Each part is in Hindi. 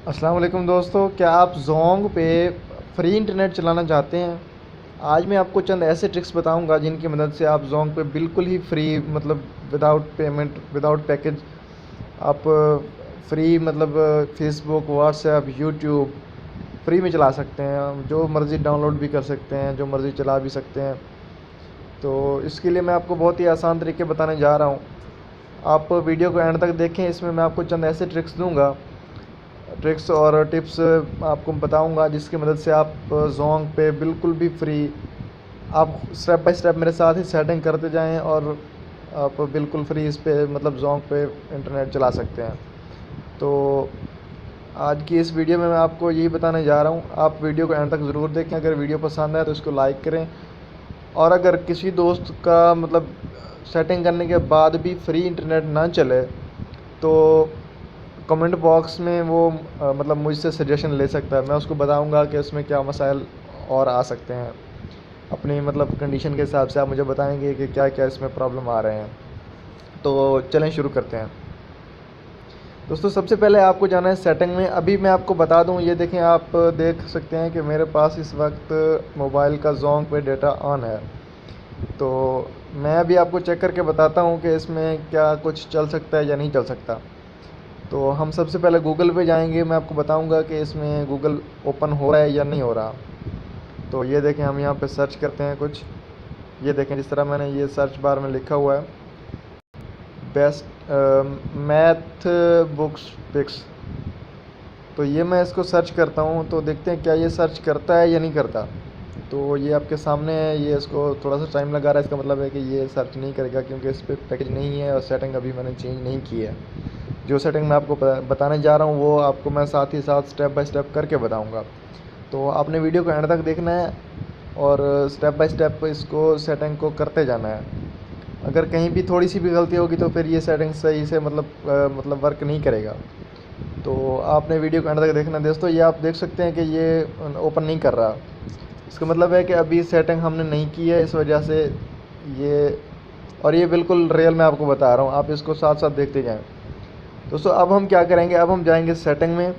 अस्सलाम वालेकुम दोस्तों, क्या आप ज़ोंग पे फ्री इंटरनेट चलाना चाहते हैं? आज मैं आपको चंद ऐसे ट्रिक्स बताऊंगा जिनकी मदद से आप ज़ोंग पे बिल्कुल ही फ्री मतलब विदाउट पेमेंट विदाउट पैकेज आप फ्री मतलब फेसबुक, व्हाट्सएप, यूट्यूब फ्री में चला सकते हैं। जो मर्ज़ी डाउनलोड भी कर सकते हैं, जो मर्ज़ी चला भी सकते हैं। तो इसके लिए मैं आपको बहुत ही आसान तरीके बताने जा रहा हूँ। आप वीडियो को एंड तक देखें, इसमें मैं आपको चंद ऐसे ट्रिक्स और टिप्स आपको बताऊंगा जिसकी मदद से आप ज़ोंग पे बिल्कुल भी फ्री आप स्टेप बाय स्टेप मेरे साथ ही सेटिंग करते जाएं और आप बिल्कुल फ्री इस पे मतलब ज़ोंग पे इंटरनेट चला सकते हैं। तो आज की इस वीडियो में मैं आपको यही बताने जा रहा हूं। आप वीडियो को एंड तक ज़रूर देखें। अगर वीडियो पसंद आए तो इसको लाइक करें, और अगर किसी दोस्त का मतलब सेटिंग करने के बाद भी फ्री इंटरनेट ना चले तो कमेंट बॉक्स में वो मतलब मुझसे सजेशन ले सकता है। मैं उसको बताऊंगा कि उसमें क्या मसाइल और आ सकते हैं। अपनी मतलब कंडीशन के हिसाब से आप मुझे बताएंगे कि क्या क्या इसमें प्रॉब्लम आ रहे हैं। तो चलें शुरू करते हैं। दोस्तों, सबसे पहले आपको जाना है सेटिंग में। अभी मैं आपको बता दूं, ये देखें, आप देख सकते हैं कि मेरे पास इस वक्त मोबाइल का ज़ोंग पे डेटा ऑन है। तो मैं अभी आपको चेक करके बताता हूं कि इसमें क्या कुछ चल सकता है या नहीं चल सकता। तो हम सबसे पहले गूगल पे जाएंगे। मैं आपको बताऊंगा कि इसमें गूगल ओपन हो रहा है या नहीं हो रहा। तो ये देखें, हम यहाँ पे सर्च करते हैं कुछ। ये देखें, जिस तरह मैंने ये सर्च बार में लिखा हुआ है बेस्ट मैथ बुक्स पिक्स। तो ये मैं इसको सर्च करता हूँ, तो देखते हैं क्या ये सर्च करता है या नहीं करता। तो ये आपके सामने है। ये इसको थोड़ा सा टाइम लगा रहा है, इसका मतलब है कि ये सर्च नहीं करेगा क्योंकि इस पर पैकेज नहीं है और सेटिंग अभी मैंने चेंज नहीं की है। जो सेटिंग मैं आपको बताने जा रहा हूँ वो आपको मैं साथ ही साथ स्टेप बाय स्टेप करके बताऊँगा। तो आपने वीडियो को एंड तक देखना है और स्टेप बाय स्टेप इसको सेटिंग को करते जाना है। अगर कहीं भी थोड़ी सी भी गलती होगी तो फिर ये सेटिंग सही से मतलब वर्क नहीं करेगा। तो आपने वीडियो को एंड तक देखना है। दोस्तों, ये आप देख सकते हैं कि ये ओपन नहीं कर रहा। इसका मतलब है कि अभी सेटिंग हमने नहीं की है, इस वजह से ये, और ये बिल्कुल रियल मैं आपको बता रहा हूँ, आप इसको साथ साथ देखते जाएं। दोस्तों, अब हम क्या करेंगे, अब हम जाएंगे सेटिंग में।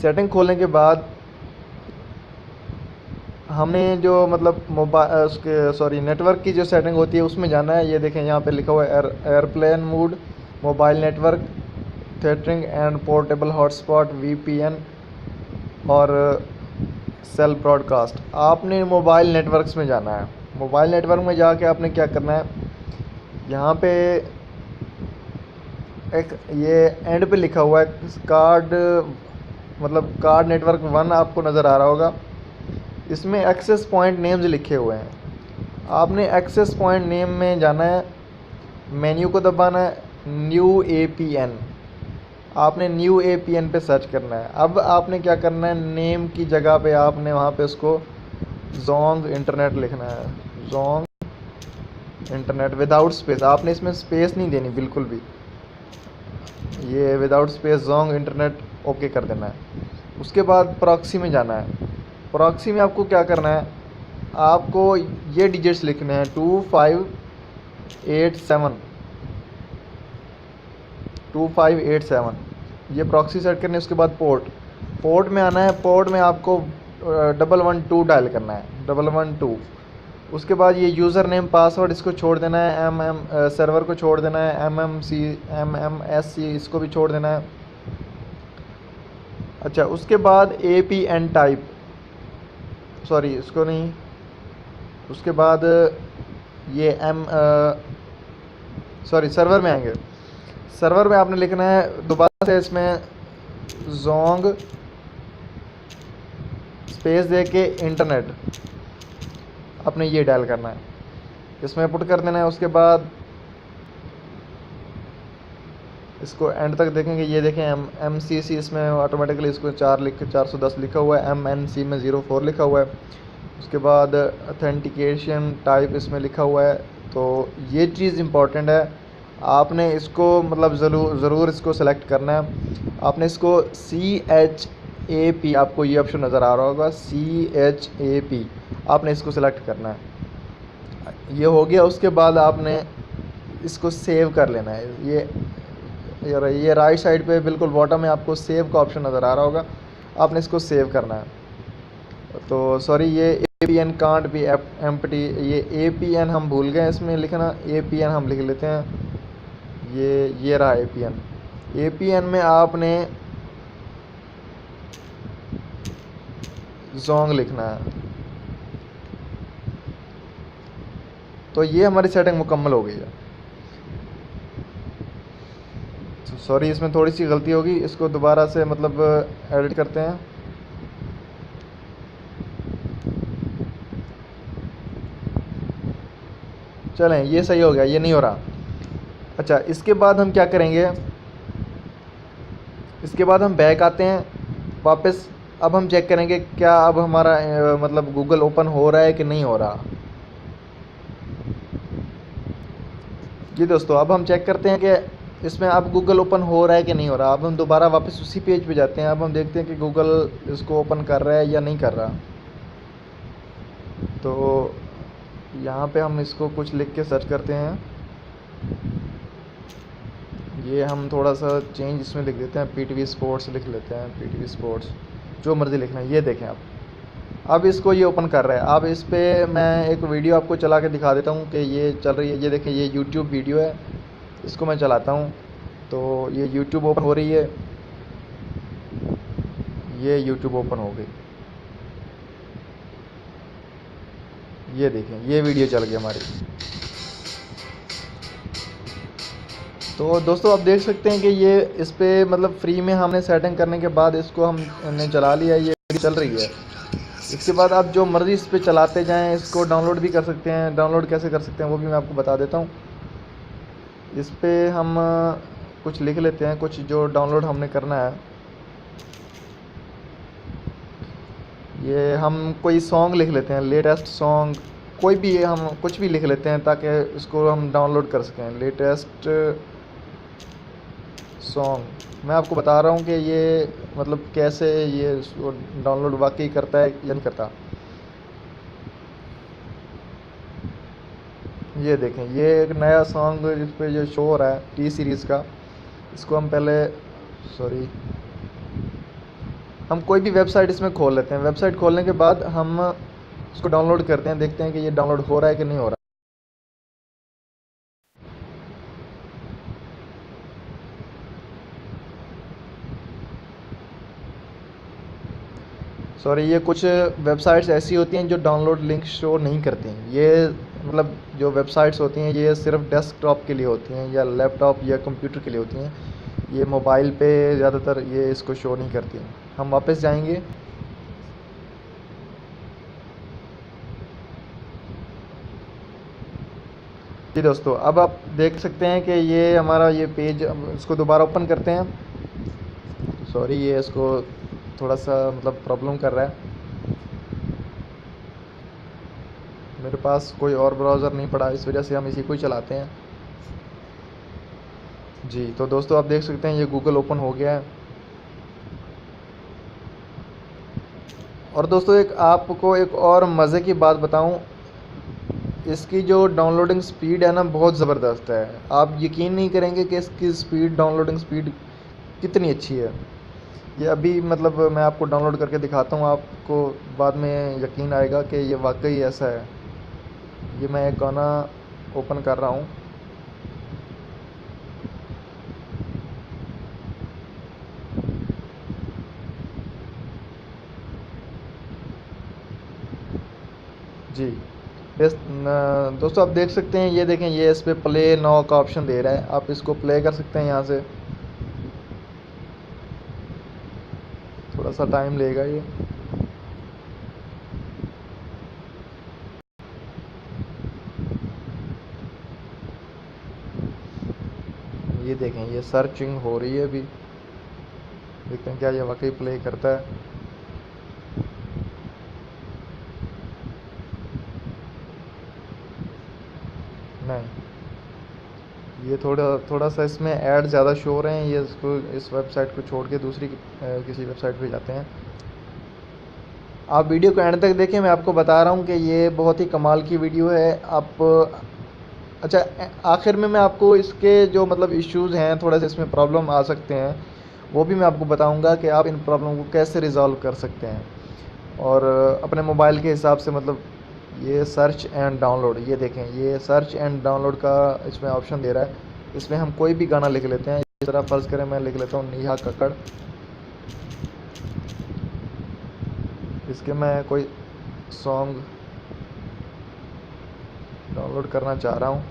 सेटिंग खोलने के बाद हमें जो मतलब मोबाइल उसके सॉरी नेटवर्क की जो सेटिंग होती है उसमें जाना है। ये देखें, यहाँ पे लिखा हुआ है airplane mode, mobile network, tethering and portable hotspot, VPN और सेल ब्रॉडकास्ट। आपने मोबाइल नेटवर्क्स में जाना है। मोबाइल नेटवर्क में जाके आपने क्या करना है, यहाँ पे एक ये एंड पे लिखा हुआ है कार्ड मतलब कार्ड नेटवर्क 1 आपको नज़र आ रहा होगा। इसमें एक्सेस पॉइंट नेम्स लिखे हुए हैं। आपने एक्सेस पॉइंट नेम में जाना है, मेन्यू को दबाना है, न्यू एपीएन। आपने न्यू एपीएन पे सर्च करना है। अब आपने क्या करना है, नेम की जगह पे आपने वहाँ पे उसको ज़ोंग इंटरनेट लिखना है। Dzong internet without space. आपने इसमें स्पेस नहीं देनी बिल्कुल भी। ये without space dzong internet okay कर देना है। उसके बाद प्रॉक्सी में जाना है। प्रॉक्सी में आपको क्या करना है, आपको ये डिजिट्स लिखने हैं 2587 ये प्रॉक्सी सेट करनी है। उसके बाद पोर्ट में आना है। पोर्ट में आपको 112 डायल करना है, 112। उसके बाद ये यूज़र नेम पासवर्ड इसको छोड़ देना है, सर्वर को छोड़ देना है, MMSC इसको भी छोड़ देना है। अच्छा, उसके बाद APN टाइप, सॉरी इसको नहीं, उसके बाद ये सर्वर में आएंगे। सर्वर में आपने लिखना है दोबारा से इसमें ज़ोंग स्पेस दे के इंटरनेट, आपने ये डायल करना है, इसमें पुट कर देना है। उसके बाद इसको एंड तक देखेंगे। ये देखें MCC इसमें ऑटोमेटिकली इसको 410 लिखा हुआ है, MNC में 04 लिखा हुआ है। उसके बाद ऑथेंटिकेशन टाइप इसमें लिखा हुआ है। तो ये चीज़ इम्पॉर्टेंट है, आपने इसको मतलब ज़रूर इसको सेलेक्ट करना है। आपने इसको CHAP, आपको ये ऑप्शन नज़र आ रहा होगा, CHAP, आपने इसको सेलेक्ट करना है। ये हो गया। उसके बाद आपने इसको सेव कर लेना है। ये ये राइट साइड पे बिल्कुल बॉटम में आपको सेव का ऑप्शन नज़र आ रहा होगा, आपने इसको सेव करना है। तो सॉरी, ये APN कांट बी एम्प्टी, ये APN हम भूल गए इसमें लिखना, APN हम लिख लेते हैं। ये रहा APN में आपने जोंग लिखना है। तो ये हमारी सेटिंग मुकम्मल हो गई है। तो सॉरी, इसमें थोड़ी सी गलती होगी, इसको दोबारा से मतलब एडिट करते हैं। चलें, ये सही हो गया, ये नहीं हो रहा। अच्छा, इसके बाद हम क्या करेंगे, इसके बाद हम बैक आते हैं वापस। अब हम चेक करेंगे क्या अब हमारा मतलब गूगल ओपन हो रहा है कि नहीं हो रहा। जी दोस्तों, अब हम चेक करते हैं कि इसमें अब गूगल ओपन हो रहा है कि नहीं हो रहा। अब हम दोबारा वापस उसी पेज पे जाते हैं। अब हम देखते हैं कि गूगल इसको ओपन कर रहा है या नहीं कर रहा। तो यहाँ पे हम इसको कुछ लिख के सर्च करते हैं। ये हम थोड़ा सा चेंज इसमें लिख देते हैं, PTV स्पोर्ट्स लिख लेते हैं, PTV स्पोर्ट्स, जो मर्ज़ी लिखना है। ये देखें आप, अब इसको ये ओपन कर रहा है। अब इस पर मैं एक वीडियो आपको चला के दिखा देता हूँ कि ये चल रही है। ये देखें, ये YouTube वीडियो है, इसको मैं चलाता हूँ तो ये YouTube ओपन हो रही है। ये YouTube ओपन हो गई, ये देखें, ये वीडियो चल गई हमारी। तो दोस्तों आप देख सकते हैं कि ये इस पर मतलब फ्री में हमने सेटिंग करने के बाद इसको हमने चला लिया, ये चल रही है। इसके बाद आप जो मर्ज़ी इस पर चलाते जाएं, इसको डाउनलोड भी कर सकते हैं। डाउनलोड कैसे कर सकते हैं वो भी मैं आपको बता देता हूँ। इस पर हम कुछ लिख लेते हैं, कुछ जो डाउनलोड हमने करना है। ये हम कोई सॉन्ग लिख लेते हैं, लेटेस्ट सॉन्ग, कोई भी हम कुछ भी लिख लेते हैं ताकि इसको हम डाउनलोड कर सकें। लेटेस्ट सॉन्ग, मैं आपको बता रहा हूँ कि ये मतलब कैसे ये डाउनलोड वाकई करता है या नहीं करता। ये देखें, ये एक नया सॉन्ग जिस पे जो शो हो रहा है T सीरीज़ का, इसको हम पहले सॉरी हम कोई भी वेबसाइट इसमें खोल लेते हैं। वेबसाइट खोलने के बाद हम इसको डाउनलोड करते हैं, देखते हैं कि ये डाउनलोड हो रहा है कि नहीं हो रहा। सॉरी, ये कुछ वेबसाइट्स ऐसी होती हैं जो डाउनलोड लिंक शो नहीं करती हैं। ये मतलब जो वेबसाइट्स होती हैं ये सिर्फ डेस्कटॉप के लिए होती हैं या लैपटॉप या कंप्यूटर के लिए होती हैं। ये मोबाइल पे ज़्यादातर ये इसको शो नहीं करती हैं। हम वापस जाएंगे। जी दोस्तों, अब आप देख सकते हैं कि ये हमारा ये पेज, इसको दोबारा ओपन करते हैं। सॉरी, ये इसको थोड़ा सा मतलब प्रॉब्लम कर रहा है। मेरे पास कोई और ब्राउज़र नहीं पड़ा, इस वजह से हम इसी को ही चलाते हैं। जी तो दोस्तों आप देख सकते हैं ये गूगल ओपन हो गया है। और दोस्तों आपको एक और मज़े की बात बताऊं, इसकी जो डाउनलोडिंग स्पीड है ना, बहुत ज़बरदस्त है। आप यकीन नहीं करेंगे कि इसकी स्पीड, डाउनलोडिंग स्पीड कितनी अच्छी है। ये अभी मतलब मैं आपको डाउनलोड करके दिखाता हूँ, आपको बाद में यकीन आएगा कि ये वाकई ऐसा है। ये मैं एक गाना ओपन कर रहा हूँ। जी दोस्तों आप देख सकते हैं, ये देखें, ये इस पर प्ले नाउ का ऑप्शन दे रहा है। आप इसको प्ले कर सकते हैं यहाँ से। थोड़ा सा टाइम लेगा ये। ये देखें, ये सर्चिंग हो रही है अभी। देखते हैं क्या ये वाकई प्ले करता है। नहीं, ये थोड़ा सा इसमें ऐड ज़्यादा शो हो रहे हैं। ये इसको, इस वेबसाइट को छोड़ के दूसरी किसी वेबसाइट पे जाते हैं। आप वीडियो को एंड तक देखें, मैं आपको बता रहा हूँ कि ये बहुत ही कमाल की वीडियो है। आप अच्छा, आखिर में मैं आपको इसके जो मतलब इश्यूज़ हैं, थोड़ा सा इसमें प्रॉब्लम आ सकते हैं, वो भी मैं आपको बताऊंगा कि आप इन प्रॉब्लम को कैसे रिज़ॉल्व कर सकते हैं। और अपने मोबाइल के हिसाब से मतलब ये सर्च एंड डाउनलोड, ये देखें, ये सर्च एंड डाउनलोड का इसमें ऑप्शन दे रहा है। इसमें हम कोई भी गाना लिख लेते हैं। इस तरह फ़र्ज़ करें मैं लिख लेता हूँ नेहा कक्कड़। इसके मैं कोई सॉन्ग डाउनलोड करना चाह रहा हूँ।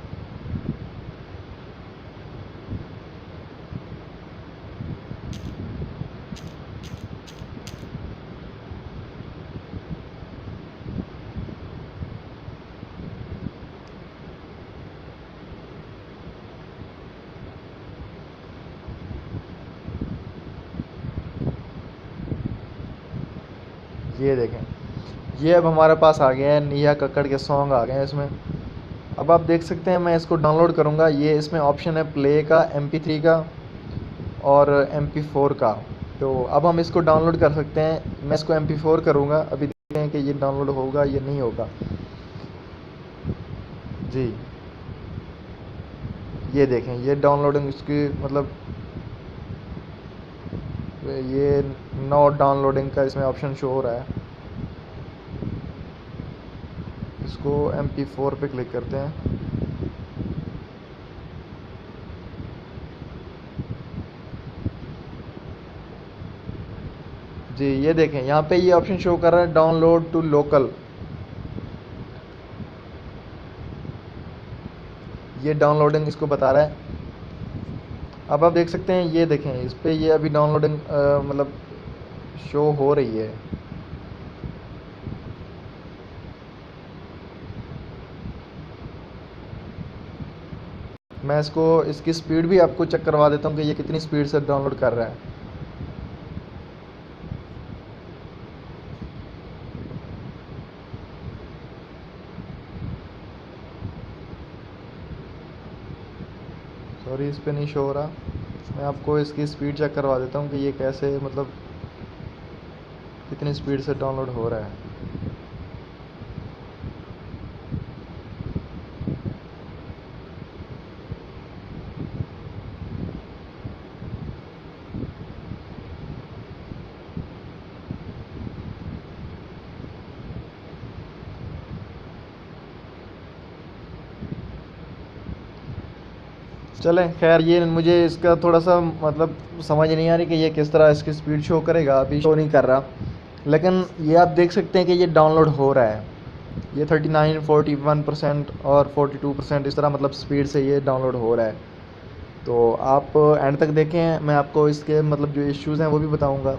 ये देखें, ये अब हमारे पास आ गया है, नेहा कक्कड़ के सॉन्ग आ गए हैं इसमें। अब आप देख सकते हैं, मैं इसको डाउनलोड करूँगा। ये इसमें ऑप्शन है प्ले का, MP3 का और MP4 का। तो अब हम इसको डाउनलोड कर सकते हैं। मैं इसको MP4 करूँगा। अभी देखते हैं कि ये डाउनलोड होगा या नहीं होगा। जी, ये देखें, ये डाउनलोडिंग इसकी मतलब ये नॉट डाउनलोडिंग का इसमें ऑप्शन शो हो रहा है। इसको MP4 पे क्लिक करते हैं। जी, ये देखें, यहाँ पे ये ऑप्शन शो कर रहा है डाउनलोड टू लोकल। ये डाउनलोडिंग इसको बता रहा है। अब आप देख सकते हैं, ये देखें, इस पे ये अभी डाउनलोडिंग मतलब शो हो रही है। मैं इसको इसकी स्पीड भी आपको चेक करवा देता हूँ कि ये कितनी स्पीड से डाउनलोड कर रहा है। सॉरी, इस पे नहीं शो हो रहा। मैं आपको इसकी स्पीड चेक करवा देता हूँ कि ये कैसे मतलब कितनी स्पीड से डाउनलोड हो रहा है। चलें, खैर, ये मुझे इसका थोड़ा सा मतलब समझ नहीं आ रही कि ये किस तरह इसकी स्पीड शो करेगा। अभी शो नहीं कर रहा, लेकिन ये आप देख सकते हैं कि ये डाउनलोड हो रहा है। ये 39, 41% और 42% इस तरह मतलब स्पीड से ये डाउनलोड हो रहा है। तो आप एंड तक देखें, मैं आपको इसके मतलब जो इश्यूज़ हैं वो भी बताऊंगा।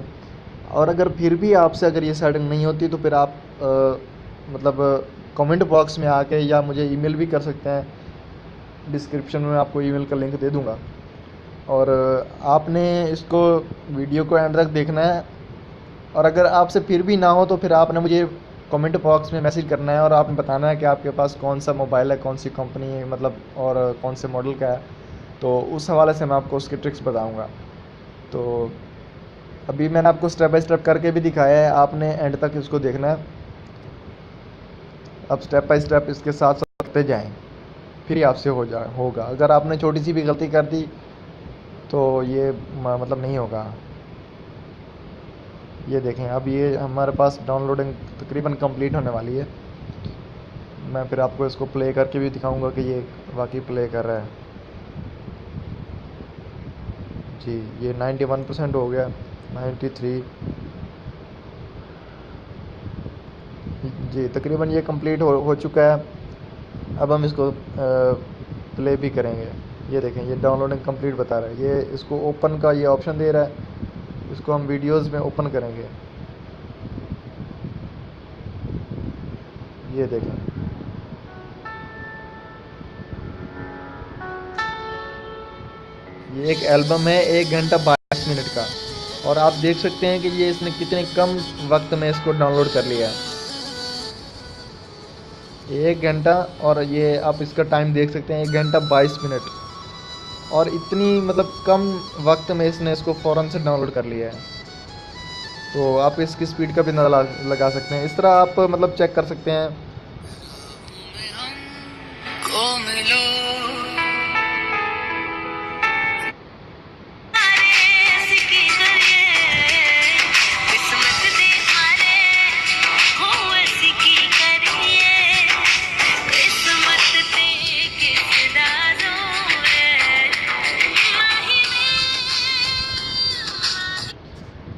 और अगर फिर भी आपसे अगर ये सेटिंग नहीं होती तो फिर आप मतलब कमेंट बॉक्स में आके या मुझे ईमेल भी कर सकते हैं। डिस्क्रिप्शन में आपको ईमेल का लिंक दे दूंगा। और आपने इसको वीडियो को एंड तक देखना है। और अगर आपसे फिर भी ना हो तो फिर आपने मुझे कमेंट बॉक्स में मैसेज करना है और आपने बताना है कि आपके पास कौन सा मोबाइल है, कौन सी कंपनी है मतलब, और कौन से मॉडल का है। तो उस हवाले से मैं आपको उसकी ट्रिक्स बताऊंगा। तो अभी मैंने आपको स्टेप बाय स्टेप करके भी दिखाया है, आपने एंड तक इसको देखना है। अब स्टेप बाय स्टेप इसके साथ साथ करते जाएं, फिर ही आपसे होगा। अगर आपने छोटी सी भी गलती कर दी तो ये मतलब नहीं होगा। ये देखें, अब ये हमारे पास डाउनलोडिंग तकरीबन कंप्लीट होने वाली है। मैं फिर आपको इसको प्ले करके भी दिखाऊंगा कि ये वाकई प्ले कर रहा है। जी, ये 91% हो गया, 93। जी, तकरीबन ये कंप्लीट हो चुका है। अब हम इसको प्ले भी करेंगे। ये देखें, ये डाउनलोडिंग कंप्लीट बता रहा है। ये इसको ओपन का ये ऑप्शन दे रहा है। इसको हम वीडियोस में ओपन करेंगे। ये देखें, ये एक एल्बम है 1 घंटा 22 मिनट का। और आप देख सकते हैं कि ये इसने कितने कम वक्त में इसको डाउनलोड कर लिया है, 1 घंटा। और ये आप इसका टाइम देख सकते हैं, 1 घंटा 22 मिनट। और इतनी मतलब कम वक्त में इसने इसको फ़ौरन से डाउनलोड कर लिया है। तो आप इसकी स्पीड का भी अंदाज़ा लगा सकते हैं। इस तरह आप मतलब चेक कर सकते हैं।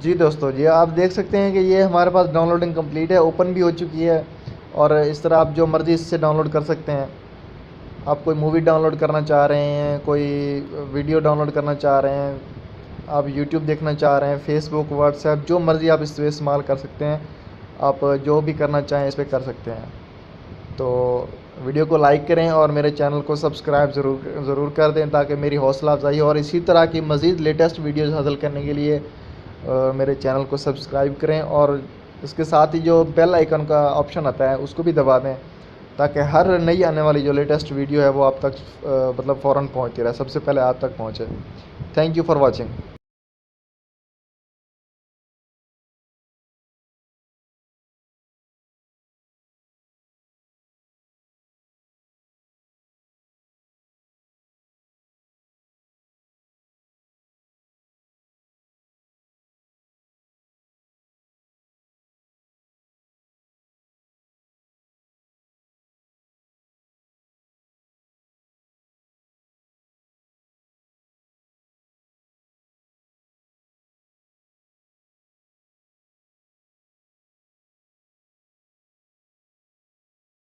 जी दोस्तों, जी आप देख सकते हैं कि ये हमारे पास डाउनलोडिंग कंप्लीट है, ओपन भी हो चुकी है। और इस तरह आप जो मर्ज़ी इससे डाउनलोड कर सकते हैं। आप कोई मूवी डाउनलोड करना चाह रहे हैं, कोई वीडियो डाउनलोड करना चाह रहे हैं, आप यूट्यूब देखना चाह रहे हैं, फेसबुक, व्हाट्सएप, जो मर्ज़ी आप इस पे इस्तेमाल कर सकते हैं। आप जो भी करना चाहें इस पे कर सकते हैं। तो वीडियो को लाइक करें और मेरे चैनल को सब्सक्राइब ज़रूर कर दें, ताकि मेरी हौसला अफजाई हो। और इसी तरह की मज़ीद लेटेस्ट वीडियोज़ हासिल करने के लिए मेरे चैनल को सब्सक्राइब करें, और इसके साथ ही जो बेल आइकन का ऑप्शन आता है उसको भी दबा दें, ताकि हर नई आने वाली जो लेटेस्ट वीडियो है वो आप तक मतलब फ़ौरन पहुंचती रहे, सबसे पहले आप तक पहुंचे। Thank you for watching.